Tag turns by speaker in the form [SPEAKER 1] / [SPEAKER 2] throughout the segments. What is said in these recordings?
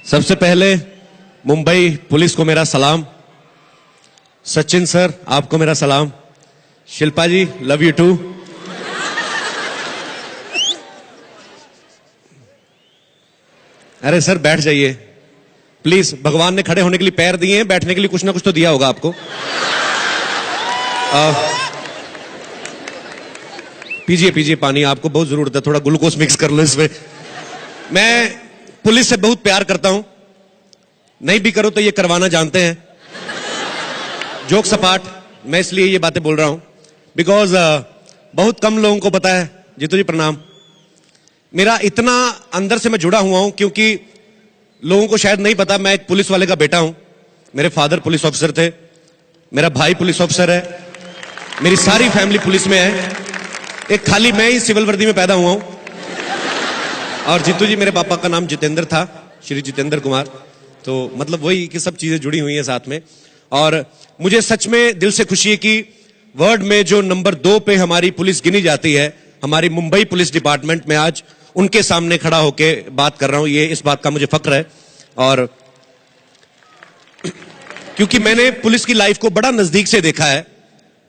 [SPEAKER 1] सबसे पहले मुंबई पुलिस को मेरा सलाम। सचिन सर आपको मेरा सलाम। शिल्पा जी लव यू टू। अरे सर बैठ जाइए प्लीज, भगवान ने खड़े होने के लिए पैर दिए हैं, बैठने के लिए कुछ ना कुछ तो दिया होगा आपको। पीजिए पीजिए पानी, आपको बहुत जरूरत है, थोड़ा ग्लूकोज मिक्स कर लो इसमें। मैं पुलिस से बहुत प्यार करता हूं, नहीं भी करो तो ये करवाना जानते हैं। जोक सपाट, मैं इसलिए ये बातें बोल रहा हूं बिकॉज बहुत कम लोगों को पता है। जीतू जी प्रणाम। मेरा इतना अंदर से मैं जुड़ा हुआ हूं क्योंकि लोगों को शायद नहीं पता, मैं एक पुलिस वाले का बेटा हूं। मेरे फादर पुलिस ऑफिसर थे, मेरा भाई पुलिस ऑफिसर है, मेरी सारी फैमिली पुलिस में है, एक खाली मैं ही सिविल वर्दी में पैदा हुआ हूं। और जीतू जी मेरे पापा का नाम जितेंद्र था, श्री जितेंद्र कुमार। तो मतलब वही कि सब चीजें जुड़ी हुई हैं साथ में। और मुझे सच में दिल से खुशी है कि वर्ल्ड में जो नंबर 2 पे हमारी पुलिस गिनी जाती है, हमारी मुंबई पुलिस डिपार्टमेंट में, आज उनके सामने खड़ा होके बात कर रहा हूं। ये इस बात का मुझे फक्र है। और क्योंकि मैंने पुलिस की लाइफ को बड़ा नजदीक से देखा है।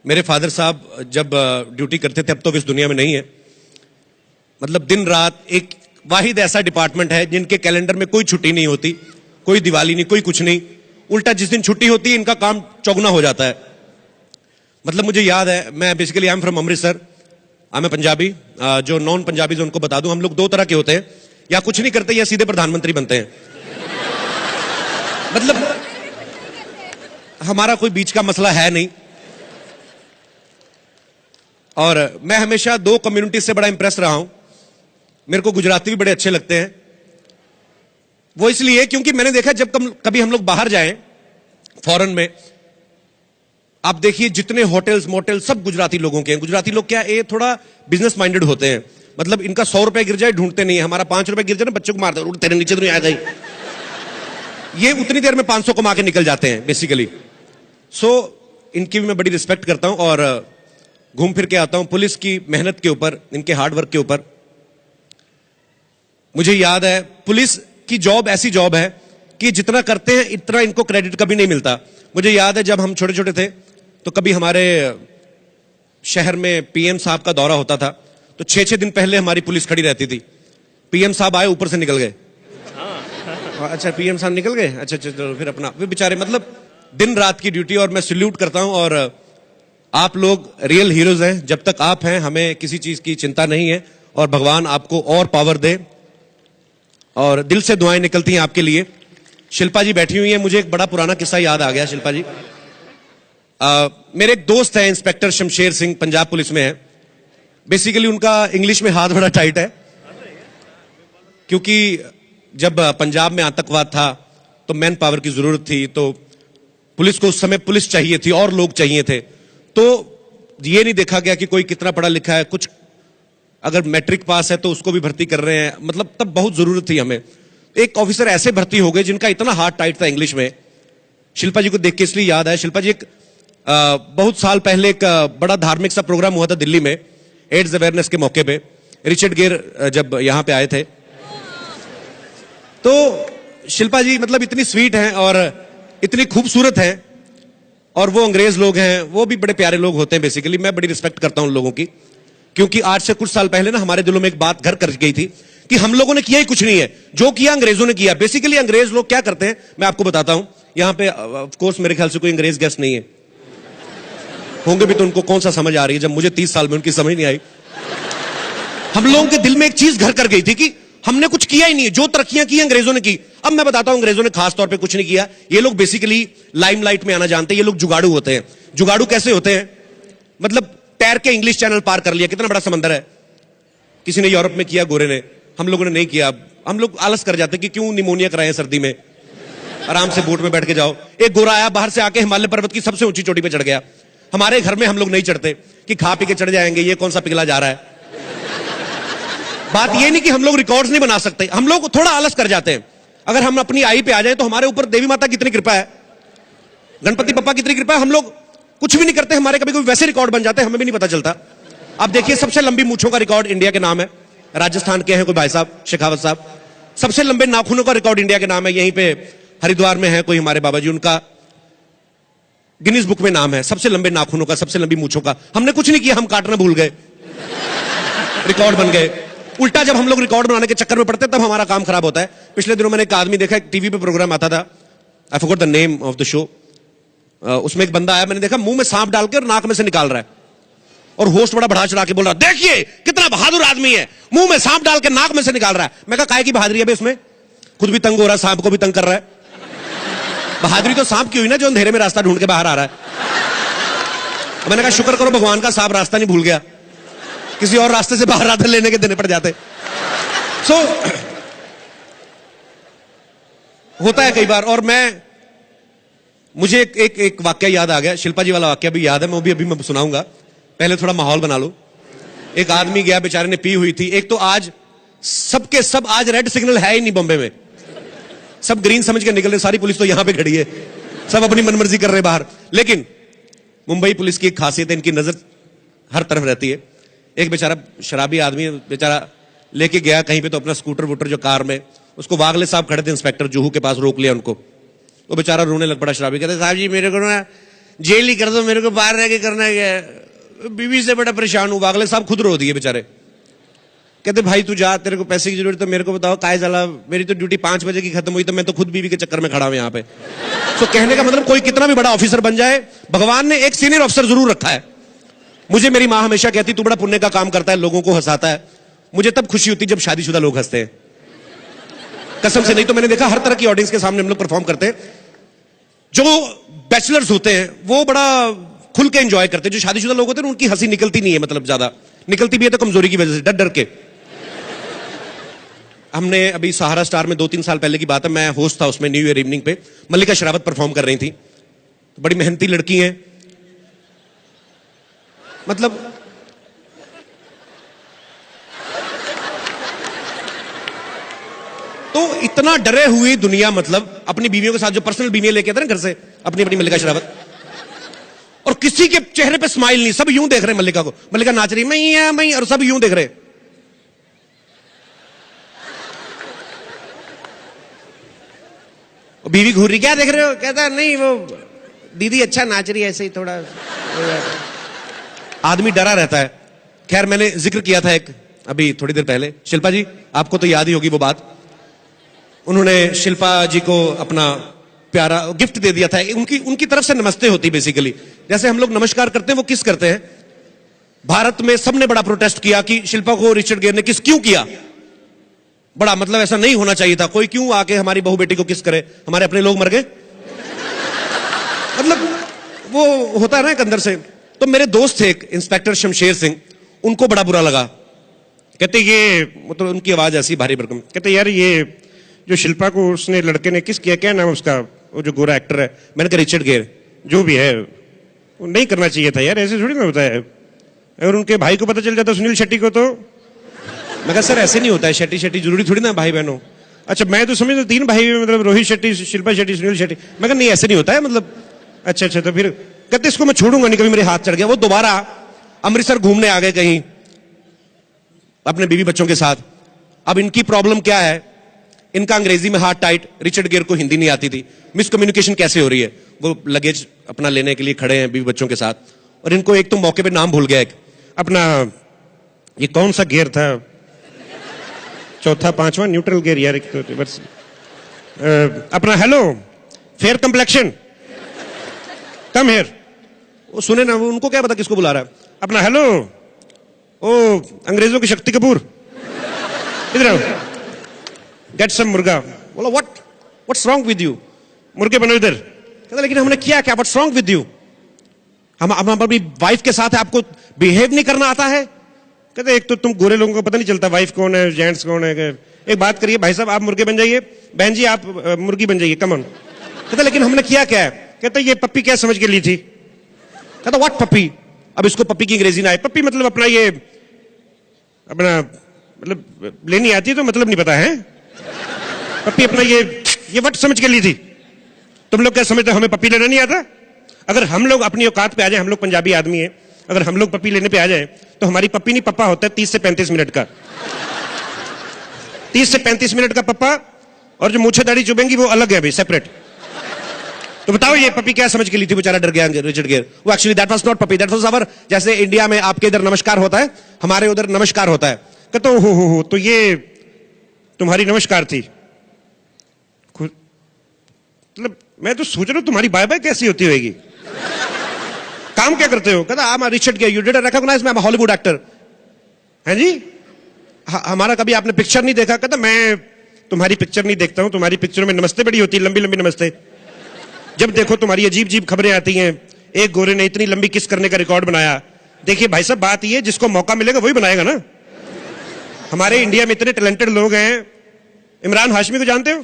[SPEAKER 1] मेरे फादर साहब जब ड्यूटी करते थे, अब तो इस दुनिया में नहीं है, मतलब दिन रात एक वाहिद ऐसा डिपार्टमेंट है जिनके कैलेंडर में कोई छुट्टी नहीं होती, कोई दिवाली नहीं, कोई कुछ नहीं। उल्टा जिस दिन छुट्टी होती है इनका काम चौगुना हो जाता है। मतलब मुझे याद है, मैं basically I am from Amritsar, I am Punjabi. जो नॉन पंजाबीज उनको बता दूं, हम लोग 2 तरह के होते हैं, या कुछ नहीं करते या सीधे प्रधानमंत्री बनते हैं। मतलब हमारा कोई बीच का मसला है नहीं। और मैं हमेशा 2 कम्युनिटी से बड़ा इंप्रेस रहा हूं। मेरे को गुजराती भी बड़े अच्छे लगते हैं। वो इसलिए क्योंकि मैंने देखा जब कभी हम लोग बाहर जाएं फॉरेन में, आप देखिए जितने होटल्स मोटल सब गुजराती लोगों के हैं। गुजराती लोग क्या, ये थोड़ा बिजनेस माइंडेड होते हैं। मतलब इनका 100 रुपए गिर जाए ढूंढते नहीं है, हमारा 5 रुपए गिर जाए ना बच्चों को मारते, तेरे नीचे तो नहीं आएगा ही। ये उतनी देर में 500 कमा के निकल जाते हैं बेसिकली। सो इनकी भी मैं बड़ी रिस्पेक्ट करता हूं और घूम फिर के आता हूं पुलिस की मेहनत के ऊपर, इनके हार्डवर्क के ऊपर। मुझे याद है पुलिस की जॉब ऐसी जॉब है कि जितना करते हैं इतना इनको क्रेडिट कभी नहीं मिलता। मुझे याद है जब हम छोटे छोटे थे तो कभी हमारे शहर में पीएम साहब का दौरा होता था, तो 6-6 दिन पहले हमारी पुलिस खड़ी रहती थी। पीएम साहब आए, ऊपर से निकल गए। अच्छा पीएम साहब निकल गए, अच्छा चलो फिर अपना, वे बेचारे मतलब दिन रात की ड्यूटी। और मैं सैल्यूट करता हूं। और आप लोग रियल हीरोज हैं। जब तक आप हैं हमें किसी चीज की चिंता नहीं है, और भगवान आपको और पावर दे। और दिल से दुआएं निकलती हैं आपके लिए। शिल्पा जी बैठी हुई हैं, मुझे एक बड़ा पुराना किस्सा याद आ गया। शिल्पा जी, मेरे एक दोस्त है इंस्पेक्टर शमशेर सिंह, पंजाब पुलिस में है। बेसिकली उनका इंग्लिश में हाथ बड़ा टाइट है, क्योंकि जब पंजाब में आतंकवाद था तो मैन पावर की जरूरत थी, तो पुलिस को उस समय पुलिस चाहिए थी और लोग चाहिए थे। तो ये नहीं देखा गया कि कोई कितना पढ़ा लिखा है, कुछ अगर मैट्रिक पास है तो उसको भी भर्ती कर रहे हैं। मतलब तब बहुत जरूरत थी हमें। एक ऑफिसर ऐसे भर्ती हो गए जिनका इतना हाथ टाइट था इंग्लिश में। शिल्पा जी को देख के इसलिए याद है, शिल्पा जी एक बहुत साल पहले एक बड़ा धार्मिक सा प्रोग्राम हुआ था दिल्ली में, एड्स अवेयरनेस के मौके पे। रिचर्ड गेर जब यहां पे आए थे, तो शिल्पा जी मतलब इतनी स्वीट हैं और इतनी खूबसूरत हैं। और वो अंग्रेज लोग हैं, वो भी बड़े प्यारे लोग होते हैं बेसिकली। मैं बड़ी रिस्पेक्ट करता हूं उन लोगों की, क्योंकि आज से कुछ साल पहले ना हमारे दिलों में एक बात घर कर गई थी कि हम लोगों ने किया ही कुछ नहीं है, जो किया अंग्रेजों ने किया। बेसिकली अंग्रेज लोग क्या करते हैं मैं आपको बताता हूं। यहां पे ऑफ कोर्स मेरे ख्याल से कोई अंग्रेज गेस्ट नहीं है, होंगे भी तो उनको कौन सा समझ आ रही है, जब मुझे 30 साल में उनकी समझ नहीं आई। हम लोगों के दिल में एक चीज घर कर गई थी कि हमने कुछ किया ही नहीं है, जो तरक्कियां की अंग्रेजों ने की। अब मैं बताता हूं अंग्रेजों ने खास तौर पे कुछ नहीं किया। ये लोग बेसिकली लाइमलाइट में आना जानते हैं। ये लोग जुगाड़ू होते हैं। जुगाड़ू कैसे होते हैं, मतलब तैर के इंग्लिश चैनल पार कर लिया, कितना बड़ा समंदर है। किसी ने यूरोप में किया, गोरे ने, हम लोगों ने नहीं किया। हम लोग आलस कर जाते कि क्यों निमोनिया कराएं सर्दी में, आराम से बोट में बैठ के जाओ। एक गोरा आया बाहर से आके हिमालय पर्वत की सबसे ऊंची चोटी पे चढ़ गया। हमारे घर में हम लोग नहीं चढ़ते कि खा पी के चढ़ जाएंगे, ये कौन सा पिघला जा रहा है। बात ये नहीं कि हम लोग रिकॉर्ड्स नहीं बना सकते, हम लोग थोड़ा आलस कर जाते हैं। अगर हम अपनी आई पे आ जाए तो हमारे ऊपर देवी माता की कितनी कृपा है, गणपति पप्पा की कितनी कृपा है। हम लोग कुछ भी नहीं करते, हमारे कभी कोई वैसे रिकॉर्ड बन जाते हैं, हमें भी नहीं पता चलता। आप देखिए सबसे लंबी मूंछों का रिकॉर्ड इंडिया के नाम है, राजस्थान के हैं कोई भाई साहब शेखावत साहब। सबसे लंबे नाखूनों का रिकॉर्ड इंडिया के नाम है। यहीं पे हरिद्वार में है कोई हमारे बाबा जी, उनका गिनीज बुक में नाम है सबसे लंबे नाखूनों का, सबसे लंबी मूंछों का। हमने कुछ नहीं किया, हम काटना भूल गए, रिकॉर्ड बन गए। उल्टा जब हम लोग रिकॉर्ड बनाने के चक्कर में पड़ते हैं तब हमारा काम खराब होता है। पिछले दिनों मैंने एक आदमी देखा, एक टीवी पे प्रोग्राम आता था, I forgot the name of the show. उसमें एक बंदा आया, मैंने देखा मुंह में सांप डाल के और नाक में से निकाल रहा है, और होस्ट बड़ा बढ़ा चढ़ा के बोल रहा है, देखिए कितना बहादुर आदमी है, मुंह में सांप डाल के नाक में से निकाल रहा है। मैं कहा काहे की बहादुरी है बे उसमें, खुद भी तंग हो रहा है, सांप को भी तंग कर रहा है। बहादुरी तो सांप की हुई ना जो अंधेरे में रास्ता ढूंढ के बाहर आ रहा है। मैंने कहा शुक्र करो भगवान का सांप रास्ता नहीं भूल गया, किसी और रास्ते से बाहर आते लेने के देने पड़ जाते। सो होता है कई बार। और मुझे एक वाक्य याद आ गया, शिल्पा जी वाला वाक्य भी याद है, मैं अभी मैं सुनाऊंगा। पहले थोड़ा माहौल बना लो। एक आदमी गया, बेचारे ने पी हुई थी। एक तो आज सबके सब आज रेड सिग्नल है ही नहीं बॉम्बे में, सब ग्रीन समझ के निकल रहे, सारी पुलिस तो यहां पे खड़ी है, सब अपनी मनमर्जी कर रहे बाहर। लेकिन मुंबई पुलिस की एक खासियत है, इनकी नजर हर तरफ रहती है। एक बेचारा शराबी आदमी बेचारा लेके गया कहीं पे तो अपना स्कूटर वूटर जो कार में, उसको वागले साहब खड़े थे इंस्पेक्टर जुहू के पास, रोक लिया उनको। वो बेचारा रोने लग पड़ा। शराबी कहते साहब जी मेरे को ना जेल ही कर दो, मेरे को बाहर रह के करना है, बीवी से बड़ा परेशान हूं। वागले साहब खुद रो दिए बेचारे। कहते भाई तू जा, तेरे को पैसे की जरूरत है, मेरे को बताओ काय जला, मेरी तो ड्यूटी 5 बजे की खत्म हुई, तो मैं तो खुद बीवी के चक्कर में खड़ा हूं यहाँ पे। तो कहने का मतलब कोई कितना भी बड़ा ऑफिसर बन जाए, भगवान ने एक सीनियर ऑफिसर जरूर रखा है। मुझे मेरी मां हमेशा कहती तू बड़ा पुण्य का काम करता है, लोगों को हंसाता है। मुझे तब खुशी होती जब शादीशुदा लोग हंसते हैं, कसम से। नहीं तो मैंने देखा हर तरह की ऑडियंस के सामने हम लोग परफॉर्म करते हैं, जो बैचलर्स होते हैं वो बड़ा खुल के एंजॉय करते हैं, जो शादीशुदा लोग होते हैं उनकी हंसी निकलती नहीं है, मतलब ज्यादा निकलती भी है तो कमजोरी की वजह से, डर डर के। हमने अभी सहारा स्टार में 2-3 साल पहले की बात है, मैं होस्ट था उसमें, न्यू ईयर इवनिंग पे मल्लिका शेरावत परफॉर्म कर रही थी। तो बड़ी मेहनती लड़की हैं, मतलब तो इतना डरे हुई दुनिया, मतलब अपनी बीवियों के साथ जो पर्सनल बीवियां लेके आते हैं ना घर से अपनी अपनी मल्लिका शेरावत, और किसी के चेहरे पे स्माइल नहीं, सब यूं देख रहे मल्लिका को। मल्लिका नाच रही मैं, और सब यूं देख रहे। बीवी घूर रही, क्या देख रहे हो? कहता नहीं वो दीदी अच्छा नाच रही है, ऐसे ही थोड़ा। आदमी डरा रहता है। खैर मैंने जिक्र किया था एक अभी थोड़ी देर पहले, शिल्पा जी आपको तो याद ही होगी वो बात। उन्होंने शिल्पा जी को अपना प्यारा गिफ्ट दे दिया था। उनकी तरफ से नमस्ते होती बेसिकली, जैसे हम लोग नमस्कार करते हैं वो किस करते हैं। भारत में सबने बड़ा प्रोटेस्ट किया कि शिल्पा को रिचर्ड गेयर ने किस क्यों किया। बड़ा मतलब ऐसा नहीं होना चाहिए था, कोई क्यों आके हमारी बहू बेटी को किस करे, हमारे अपने लोग मर गए। मतलब वो होता है ना एक अंदर से। तो मेरे दोस्त थे एक इंस्पेक्टर शमशेर सिंह, उनको बड़ा बुरा लगा। कहते ये मतलब उनकी आवाज ऐसी भारी भरकम, कहते यार ये जो शिल्पा को उसने लड़के ने किस किया, क्या नाम उसका, वो जो गोरा एक्टर है। मैंने कहा रिचर्ड गेयर, जो भी है वो नहीं करना चाहिए था यार, ऐसे थोड़ी ना होता है। और उनके भाई को पता चल जाता सुनील शेट्टी को तो। मैं कहा सर ऐसे नहीं होता है, शेट्टी शेट्टी जरूरी थोड़ी ना भाई बहनों। अच्छा मैं तो समझता 3 भाई, मतलब रोहित शेट्टी, शिल्पा शेट्टी, सुनील शेट्टी। मैं कहा नहीं ऐसे नहीं होता है, मतलब अच्छा तो फिर कहते इसको मैं छोड़ूंगा नहीं, कभी मेरे हाथ चढ़ गया। वो दोबारा अमृतसर घूमने आ गए कहीं अपने बीवी बच्चों के साथ। अब इनकी प्रॉब्लम क्या है, इनका अंग्रेजी में हाथ टाइट, रिचर्ड गेयर को हिंदी नहीं आती थी। मिसकम्युनिकेशन कैसे हो रही है, वो लगेज अपना लेने के लिए खड़े हैं बीवी बच्चों के साथ, और इनको एक तो मौके पे नाम भूल गया, एक अपना ये कौन सा गियर था, चौथा 5वां न्यूट्रल गियर यार, एक तो बस अपना hello fair complexion come here. वो सुने ना, उनको क्या पता किसको बुला रहा है। अपना हेलो ओ अंग्रेजों की शक्ति कपूर, इधर आओ, गेट सम मुर्गा। बोला व्हाट्स रॉन्ग विद यू, मुर्गे बनो इधर। कहता लेकिन हमने किया क्या, व्हाट्स रॉन्ग विद यू, हम अपनी वाइफ के साथ है, आपको बिहेव नहीं करना आता है। कहते एक तो तुम गोरे लोगों को पता नहीं चलता वाइफ कौन है, जेंट्स कौन है। एक बात करिए भाई साहब, आप मुर्गे बन जाइए, बहन जी आप मुर्गी बन जाइए, कम ऑन। कहता लेकिन हमने किया क्या है। कहता ये पप्पी क्या समझ के ली थी। कहता व्हाट पप्पी, अब इसको पप्पी की अंग्रेजी ना आए। पप्पी मतलब अपना ये अपना मतलब लेनी आती है तो मतलब नहीं पता है। पप्पी अपना ये वट समझ के ली थी। तुम लोग क्या समझते हो हमें पप्पी लेना नहीं आता। अगर हम लोग अपनी औकात पे आ जाए, हम लोग पंजाबी आदमी हैं, अगर हम लोग पप्पी लेने पे आ जाए तो हमारी पप्पी नहीं पप्पा होता है 30 से 35 मिनट का। 30 से 35 मिनट का पप्पा और जो मूछे दाढ़ी चुभेंगी वो अलग है भाई, सेपरेट। तो बताओ ये पपी क्या समझ के ली थी, बेचारा डर गया रिचर्ड गियर। वो actually that was not puppy, that was our, जैसे इंडिया में आपके इधर नमस्कार होता है, हमारे उधर नमस्कार होता है। कहता हो तो ये तुम्हारी नमस्कार थी। मतलब मैं तो सोच रहा हूं तुम्हारी बाय बाय कैसी होती होगी, काम क्या करते हो? कहता I am Richard Gere, you didn't recognise me, I am Hollywood actor. हैं जी, हमारा कभी आपने पिक्चर नहीं देखा? कहता मैं तुम्हारी पिक्चर नहीं देखता हूं, तुम्हारी पिक्चरों में नमस्ते बड़ी होती है, लंबी लंबी नमस्ते। जब देखो तुम्हारी अजीब अजीब खबरें आती हैं, एक गोरे ने इतनी लंबी किस करने का रिकॉर्ड बनाया। देखिए भाई साहब, बात ये, जिसको मौका मिलेगा वही बनाएगा ना। हमारे इंडिया में इतने टैलेंटेड लोग हैं। इमरान हाशमी को जानते हो?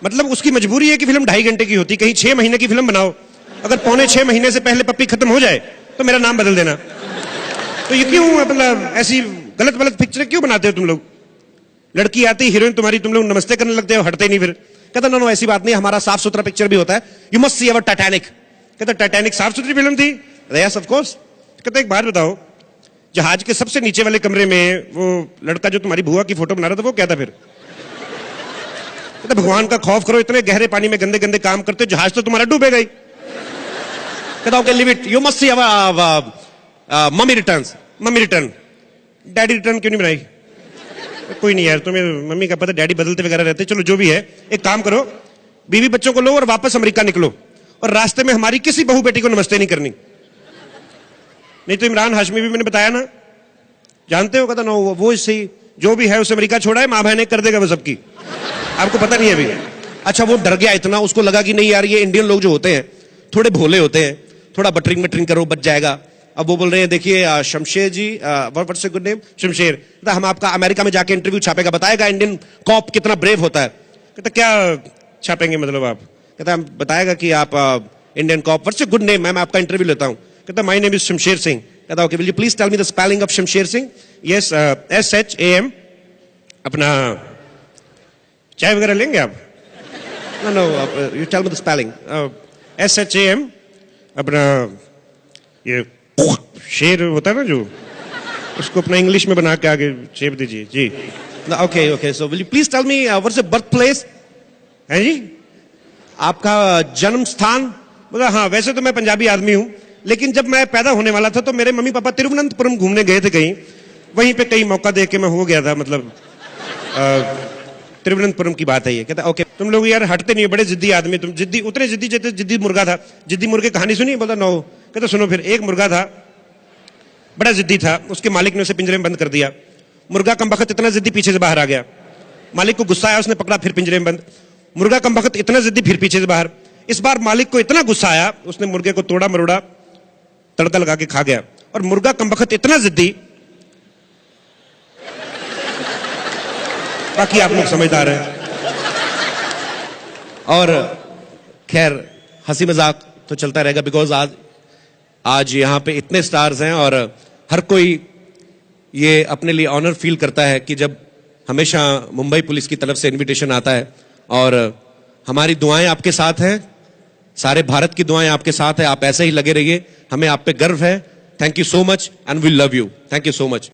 [SPEAKER 1] मतलब उसकी मजबूरी है कि फिल्म 2.5 घंटे की होती, कहीं 6 महीने की फिल्म बनाओ। अगर पौने 6 महीने से पहले पप्पी खत्म हो जाए तो मेरा नाम बदल देना। तो ये क्यों, मतलब ऐसी गलत गलत पिक्चरें क्यों बनाते हो तुम लोग? लड़की आती हीरोइन तुम्हारी, तुम लोग नमस्ते करने लगते हो, हटते नहीं फिर। कहता नो ऐसी बात नहीं, हमारा साफ सुथरा पिक्चर भी होता है, you must see our Titanic. कहता टाइटैनिक साफ सुथरी फिल्म थी? Yes of course. कहता एक बात बताओ, जहाज के सबसे नीचे वाले कमरे में वो लड़का जो तुम्हारी बुआ की फोटो बना रहा था वो क्या था फिर? कहता भगवान का खौफ करो, इतने गहरे पानी में गंदे गंदे काम करते हो, जहाज तो तुम्हारा डूबेगा ही। कहता okay live it, you must see our mummy returns. Mummy return, daddy return क्यों नहीं बनाई? कोई नहीं यार, तुम्हें मम्मी का पता, डैडी बदलते वगैरह रहते, चलो जो भी है, एक काम करो, बीवी बच्चों को लो और वापस अमेरिका निकलो, और रास्ते में हमारी किसी बहू बेटी को नमस्ते नहीं करनी, नहीं तो इमरान हाशमी भी मैंने बताया ना, जानते हो? कहता नो वो सही, जो भी है उसे अमेरिका छोड़ा है, माँ बहने कर देगा वो सबकी, आपको पता नहीं है अभी। अच्छा वो डर गया इतना, उसको लगा कि नहीं यार ये इंडियन लोग जो होते हैं थोड़े भोले होते हैं, थोड़ा बटरिंग मटरिंग करो बच जाएगा। अब वो बोल रहे हैं देखिए Shamsher ji, what's your good name? Shamsher. कहता हम आपका अमेरिका में जाके इंटरव्यू छापेगा, बताएगा इंडियन कॉप कितना ब्रेव होता है। कहता क्या छापेंगे मतलब आप? कहता हम बताएगा कि आप Indian cop, what's your good name? मैं आपका इंटरव्यू लेता हूं। कहता my name is Shamsher Singh. कहता okay will you please tell me the spelling of Shamsher Singh? Yes, SHAM। अपना चाय वगैरह लेंगे आप? No you tell me the spelling. SHAM, अपना ये शेर होता है ना जो, उसको अपना इंग्लिश में बना के आगे शेप दीजिए जी। Okay okay, so will you please tell me what's your birth place? है जी, आपका जन्म स्थान? बोला हाँ वैसे तो मैं पंजाबी आदमी हूं, लेकिन जब मैं पैदा होने वाला था तो मेरे मम्मी पापा तिरुवनंतपुरम घूमने गए थे कहीं, वहीं पे कहीं मौका देख के मैं हो गया था, मतलब तिरुवनंतपुरम की बात है ये। कहता ओके तुम लोग यार हटते नहीं हो, बड़े जिद्दी आदमी तुम, जिद्दी उतने जिद्दी जैसे जिद्दी मुर्गा था। जिद्दी मुर्गे कहानी सुनी? बोला नो। कहता सुनो फिर, एक मुर्गा था बड़ा जिद्दी था, उसके मालिक ने उसे पिंजरे में बंद कर दिया। मुर्गा कमबख्त इतना जिद्दी पीछे से बाहर आ गया, मालिक को गुस्सा आया, उसने पकड़ा फिर पिंजरे में बंद। मुर्गा कमबख्त इतना जिद्दी फिर पीछे से बाहर। इस बार मालिक को इतना गुस्सा आया, उसने मुर्गे को तोड़ा मरोड़ा तड़का लगा के खा गया। और मुर्गा कमबख्त इतना जिद्दी, बाकी आप लोग समझदार हैं। और खैर हंसी मजाक तो चलता रहेगा, बिकॉज आज यहाँ पे इतने स्टार्स हैं और हर कोई ये अपने लिए ऑनर फील करता है कि जब हमेशा मुंबई पुलिस की तरफ से इनविटेशन आता है। और हमारी दुआएं आपके साथ हैं, सारे भारत की दुआएं आपके साथ है, आप ऐसे ही लगे रहिए, हमें आप पे गर्व है। Thank you so much and we love you. Thank you so much.